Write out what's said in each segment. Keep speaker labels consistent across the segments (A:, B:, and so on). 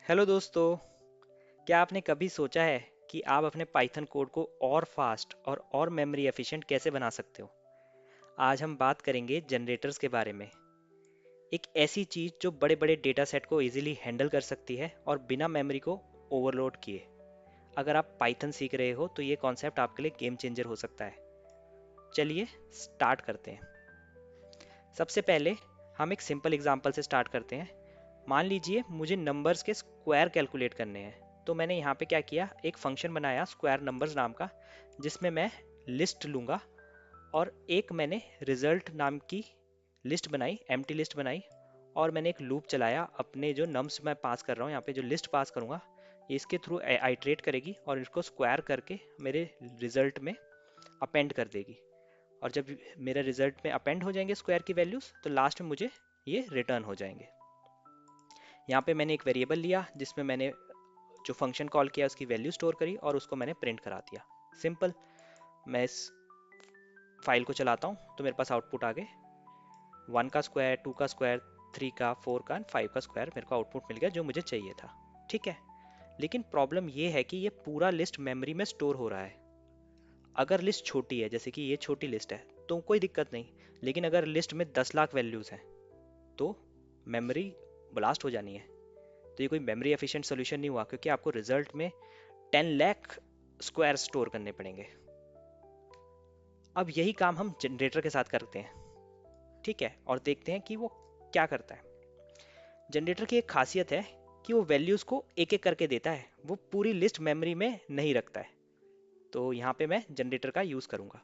A: Hello दोस्तों। क्या आपने कभी सोचा है कि आप अपने पाइथन कोड को और फास्ट और मेमोरी एफिशिएंट कैसे बना सकते हो? आज हम बात करेंगे जनरेटर्स के बारे में। एक ऐसी चीज जो बड़े बड़े डेटा सेट को इजीली हैंडल कर सकती है और बिना मेमोरी को ओवरलोड किए। अगर आप पाइथन सीख रहे हो तो ये कॉन्सेप्ट आपके लिए गेम चेंजर हो सकता है। चलिए स्टार्ट करते हैं। सबसे पहले हम एक सिंपल एग्जांपल से स्टार्ट करते हैं। मान लीजिए मुझे नंबर्स के स्क्वायर कैलकुलेट करने हैं, तो मैंने यहाँ पे क्या किया, एक फंक्शन बनाया स्क्वायर नंबर्स नाम का, जिसमें मैं लिस्ट लूँगा और एक मैंने रिजल्ट नाम की लिस्ट बनाई, एम्प्टी लिस्ट बनाई। और मैंने एक लूप चलाया, अपने जो नम्स मैं पास कर रहा हूँ यहाँ पे, जो लिस्ट पास करूँगा ये इसके थ्रू आइट्रेट करेगी और इसको स्क्वायर करके मेरे रिजल्ट में अपेंड कर देगी। और जब मेरे रिजल्ट में अपेंड हो जाएंगे स्क्वायर की वैल्यूज, तो लास्ट में मुझे ये रिटर्न हो जाएंगे। यहाँ पे मैंने एक वेरिएबल लिया जिसमें मैंने जो फंक्शन कॉल किया उसकी वैल्यू स्टोर करी और उसको मैंने प्रिंट करा दिया। सिंपल। मैं इस फाइल को चलाता हूँ तो मेरे पास आउटपुट आ गए। 1 का स्क्वायर, 2 का स्क्वायर, 3 का, 4 का, 5 का स्क्वायर मेरे को आउटपुट मिल गया जो मुझे चाहिए था। ठीक है। लेकिन प्रॉब्लम ये है कि ये पूरा लिस्ट मेमोरी में स्टोर हो रहा है। अगर लिस्ट छोटी है, जैसे कि ये छोटी लिस्ट है, तो कोई दिक्कत नहीं। लेकिन अगर लिस्ट में 10 लाख वैल्यूज हैं तो मेमोरी ब्लास्ट हो जानी है। तो ये कोई मेमोरी एफिशिएंट सोल्यूशन नहीं हुआ, क्योंकि आपको रिजल्ट में 10 लाख स्क्वायर स्टोर करने पड़ेंगे। अब यही काम हम जनरेटर के साथ करते हैं। ठीक है, और देखते हैं कि वो क्या करता है। जनरेटर की एक खासियत है कि वो वैल्यूज को एक एक करके देता है, वो पूरी लिस्ट मेमोरी में नहीं रखता है। तो यहाँ पे मैं जनरेटर का यूज करूंगा।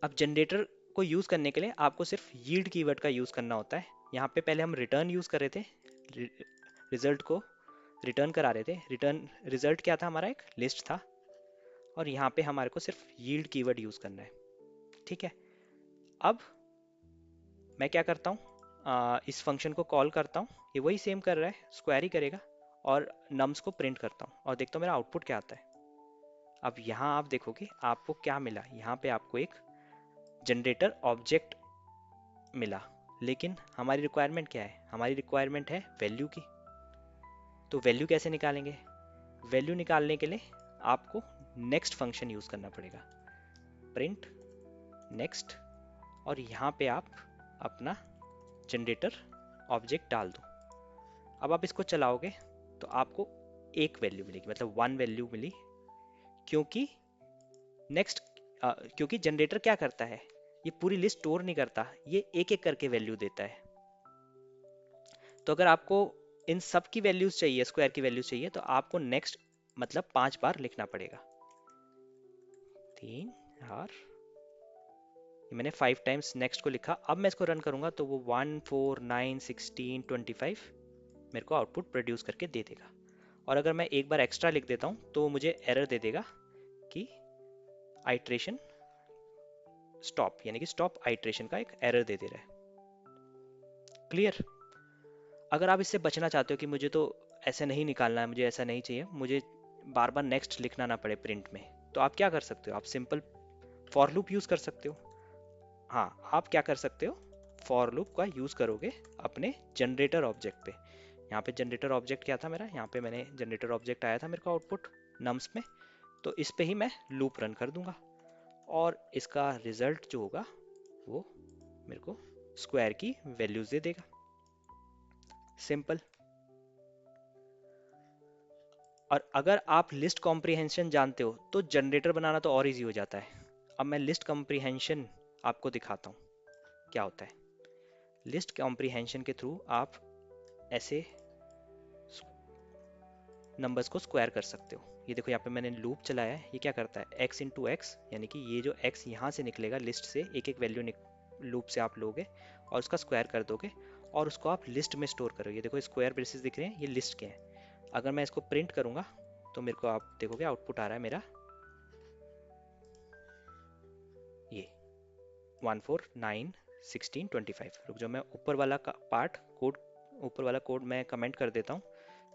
A: अब जनरेटर को यूज करने के लिए आपको सिर्फ यील्ड कीवर्ड का यूज करना होता है। यहाँ पे पहले हम रिटर्न यूज कर रहे थे, रिजल्ट को रिटर्न करा रहे थे। रिटर्न रिजल्ट क्या था, हमारा एक लिस्ट था। और यहाँ पे हमारे को सिर्फ यील्ड कीवर्ड यूज करना है। ठीक है। अब मैं क्या करता हूँ, इस फंक्शन को कॉल करता हूँ, ये वही सेम कर रहा है, स्क्वायर ही करेगा। और नम्स को प्रिंट करता हूँ और देखता हूँ मेरा आउटपुट क्या आता है। अब यहाँ आप देखोगे आपको क्या मिला, यहाँ पे आपको एक जनरेटर ऑब्जेक्ट मिला। लेकिन हमारी रिक्वायरमेंट क्या है, हमारी रिक्वायरमेंट है वैल्यू की। तो वैल्यू कैसे निकालेंगे? वैल्यू निकालने के लिए आपको नेक्स्ट फंक्शन यूज करना पड़ेगा, प्रिंट नेक्स्ट। और यहाँ पे आप अपना जनरेटर ऑब्जेक्ट डाल दो। अब आप इसको चलाओगे तो आपको एक वैल्यू मिलेगी, मतलब वन वैल्यू मिली। क्योंकि नेक्स्ट क्योंकि जनरेटर क्या करता है, ये पूरी लिस्ट स्टोर नहीं करता, ये एक एक करके वैल्यू देता है। तो अगर आपको इन सब की वैल्यूज चाहिए, स्क्वायर की वैल्यूज चाहिए, तो आपको नेक्स्ट मतलब 5 बार लिखना पड़ेगा। 3 और ये मैंने 5 टाइम्स नेक्स्ट को लिखा। अब मैं इसको रन करूंगा तो वो 1 4 9 16 25 मेरे को आउटपुट प्रोड्यूस करके दे देगा। और अगर मैं एक बार एक्स्ट्रा लिख देता हूँ तो मुझे एरर दे देगा कि आइट्रेशन स्टॉप, यानी कि स्टॉप आइट्रेशन का एक एरर दे दे रहा है। क्लियर? अगर आप इससे बचना चाहते हो कि मुझे तो ऐसे नहीं निकालना है, मुझे ऐसा नहीं चाहिए, मुझे बार बार नेक्स्ट लिखना ना पड़े प्रिंट में, तो आप क्या कर सकते हो, आप सिंपल फॉर लूप यूज कर सकते हो। हाँ, आप क्या कर सकते हो, फॉर लूप का यूज करोगे अपने जनरेटर ऑब्जेक्ट पे। यहाँ पे जनरेटर ऑब्जेक्ट क्या था मेरा, यहाँ पे मैंने जनरेटर ऑब्जेक्ट आया था मेरे को आउटपुट नम्स में। तो इस पे ही मैं लूप रन कर दूंगा और इसका रिजल्ट जो होगा वो मेरे को स्क्वायर की वैल्यूज दे देगा। सिंपल। और अगर आप लिस्ट कॉम्प्रिहेंशन जानते हो तो जनरेटर बनाना तो और इजी हो जाता है। अब मैं लिस्ट कॉम्प्रिहेंशन आपको दिखाता हूँ क्या होता है। लिस्ट कॉम्प्रिहेंशन के थ्रू आप ऐसे नंबर्स को स्क्वायर कर सकते हो। ये देखो यहाँ पे मैंने लूप चलाया है, ये क्या करता है, x इंटू एक्स, यानी कि ये जो x यहाँ से निकलेगा लिस्ट से, एक एक वैल्यू लूप से आप लोगे और उसका स्क्वायर कर दोगे और उसको आप लिस्ट में स्टोर करोगे। ये देखो स्क्वायर ब्रेसेस दिख रहे हैं, ये लिस्ट के हैं। अगर मैं इसको प्रिंट करूंगा तो मेरे को आप देखोगे आउटपुट आ रहा है मेरा ये 1 4 9 16 25। रुक जाओ, मैं ऊपर वाला पार्ट कोड, ऊपर वाला कोड मैं कमेंट कर देता हूँ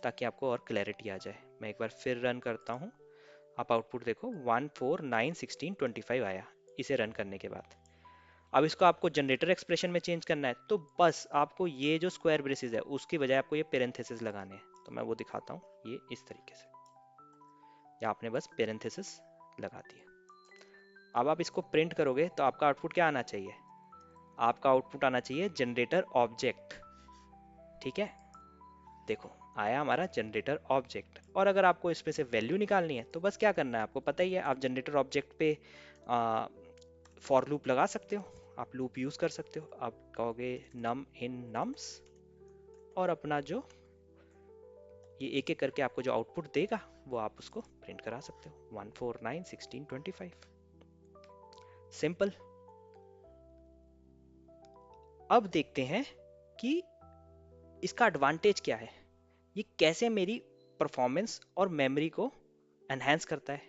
A: ताकि आपको और क्लैरिटी आ जाए। मैं एक बार फिर रन करता हूँ, आप आउटपुट देखो 1 4 9 16 25 आया इसे रन करने के बाद। अब इसको आपको जनरेटर एक्सप्रेशन में चेंज करना है, तो बस आपको ये जो स्क्वायर ब्रेसेस है उसकी बजाय आपको ये पेरेंथेसिस लगाने हैं। तो मैं वो दिखाता हूँ, ये इस तरीके से, या आपने बस पेरेंथेसिस लगा दिए। अब आप इसको प्रिंट करोगे तो आपका आउटपुट क्या आना चाहिए? आपका आउटपुट आना चाहिए जनरेटर ऑब्जेक्ट। ठीक है, देखो आया हमारा जनरेटर ऑब्जेक्ट। और अगर आपको इसमें से वैल्यू निकालनी है तो बस क्या करना है, आपको पता ही है, आप जनरेटर ऑब्जेक्ट पे फॉर लूप लगा सकते हो, आप लूप यूज कर सकते हो। आप कहोगे नम इन नम्स, और अपना जो ये एक एक करके आपको जो आउटपुट देगा वो आप उसको प्रिंट करा सकते हो, 1 4 9 16 25। सिंपल। अब देखते हैं कि इसका एडवांटेज क्या है, ये कैसे मेरी परफॉर्मेंस और मेमोरी को एनहेंस करता है।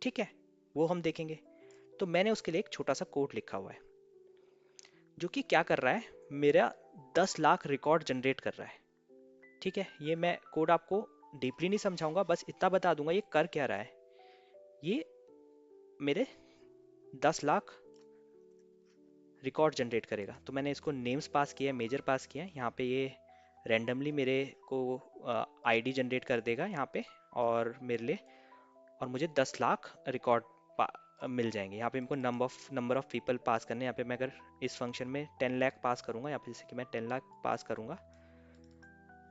A: ठीक है, वो हम देखेंगे। तो मैंने उसके लिए एक छोटा सा कोड लिखा हुआ है जो कि क्या कर रहा है, मेरा 10 लाख रिकॉर्ड जनरेट कर रहा है। ठीक है, ये मैं कोड आपको डीपली नहीं समझाऊंगा, बस इतना बता दूंगा ये कर क्या रहा है। ये मेरे 10 लाख रिकॉर्ड जनरेट करेगा। तो मैंने इसको नेम्स पास किया है, मेजर पास किया है। यहाँ पे ये रैंडमली मेरे को आईडी जनरेट कर देगा यहाँ पे, और मेरे लिए, और मुझे 10 लाख रिकॉर्ड मिल जाएंगे। यहाँ पे इनको नंबर ऑफ पीपल पास करने हैं। यहाँ पे मैं अगर इस फंक्शन में 10 लाख पास करूँगा, यहाँ पे जैसे कि मैं 10 लाख पास करूँगा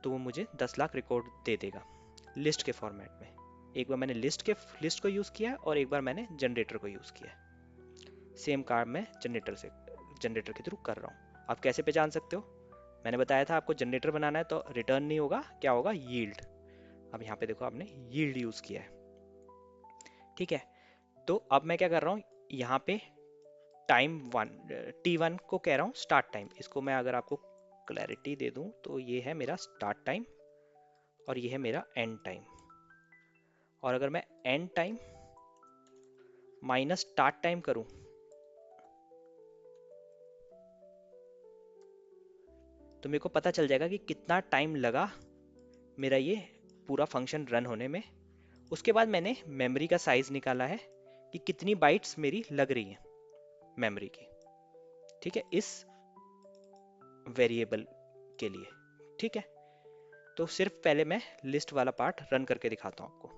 A: तो वो मुझे 10 लाख रिकॉर्ड दे देगा लिस्ट के फॉर्मेट में। एक बार मैंने लिस्ट को यूज़ किया और एक बार मैंने जनरेटर को यूज़ किया। सेम काम मैं जनरेटर के थ्रू कर रहा हूँ। आप कैसे पहचान सकते हो? मैंने बताया था आपको जनरेटर बनाना है तो रिटर्न नहीं होगा, क्या होगा, यील्ड। अब यहाँ पे देखो आपने यील्ड यूज़ किया है। ठीक है, तो अब मैं क्या कर रहा हूँ, यहाँ पे टाइम T1 को कह रहा हूँ स्टार्ट टाइम। इसको मैं अगर आपको क्लैरिटी दे दूँ तो ये है मेरा स्टार्ट टाइम और ये है मेरा एंड टाइम। और अगर मैं and time minus start time करूँ तो मेरे को पता चल जाएगा कि कितना टाइम लगा मेरा ये पूरा फंक्शन रन होने में। उसके बाद मैंने मेमोरी का साइज निकाला है कि कितनी बाइट्स मेरी लग रही हैं मेमोरी की। ठीक है, इस वेरिएबल के लिए। ठीक है, तो सिर्फ पहले मैं लिस्ट वाला पार्ट रन करके दिखाता हूँ आपको।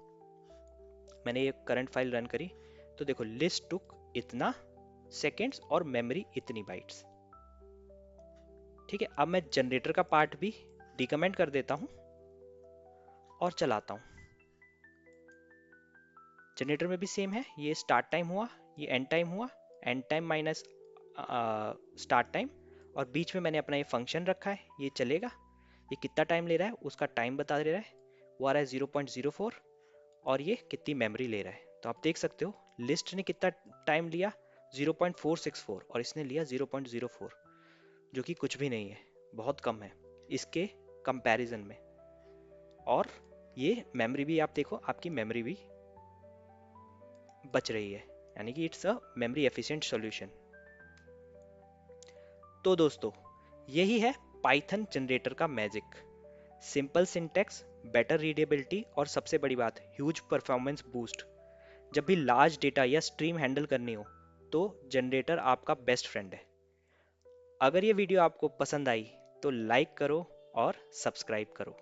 A: मैंने ये करंट फाइल रन करी तो देखो लिस्ट टुक इतना सेकेंड्स और मेमोरी इतनी बाइट्स। ठीक है, अब मैं जनरेटर का पार्ट भी डिकमेंट कर देता हूँ और चलाता हूँ। जनरेटर में भी सेम है, ये स्टार्ट टाइम हुआ, ये एंड टाइम हुआ, and time minus start time, और बीच में मैंने अपना ये फंक्शन रखा है, ये चलेगा। ये कितना टाइम ले रहा है उसका टाइम बता दे रहा है, वो आ रहा है 0.04, और ये कितनी मेमोरी ले रहा है। तो आप देख सकते हो लिस्ट ने कितना टाइम लिया, 0.464, और इसने लिया 0.04, जो कि कुछ भी नहीं है, बहुत कम है इसके कंपैरिजन में। और ये मेमोरी भी आप देखो, आपकी मेमोरी भी बच रही है, यानी कि it's a memory efficient solution. तो दोस्तों यही है पाइथन जनरेटर का magic. Simple syntax, better readability, और सबसे बड़ी बात ह्यूज परफॉर्मेंस बूस्ट। जब भी लार्ज डेटा या स्ट्रीम हैंडल करनी हो तो जनरेटर आपका बेस्ट फ्रेंड है। अगर ये वीडियो आपको पसंद आई तो लाइक करो और सब्सक्राइब करो।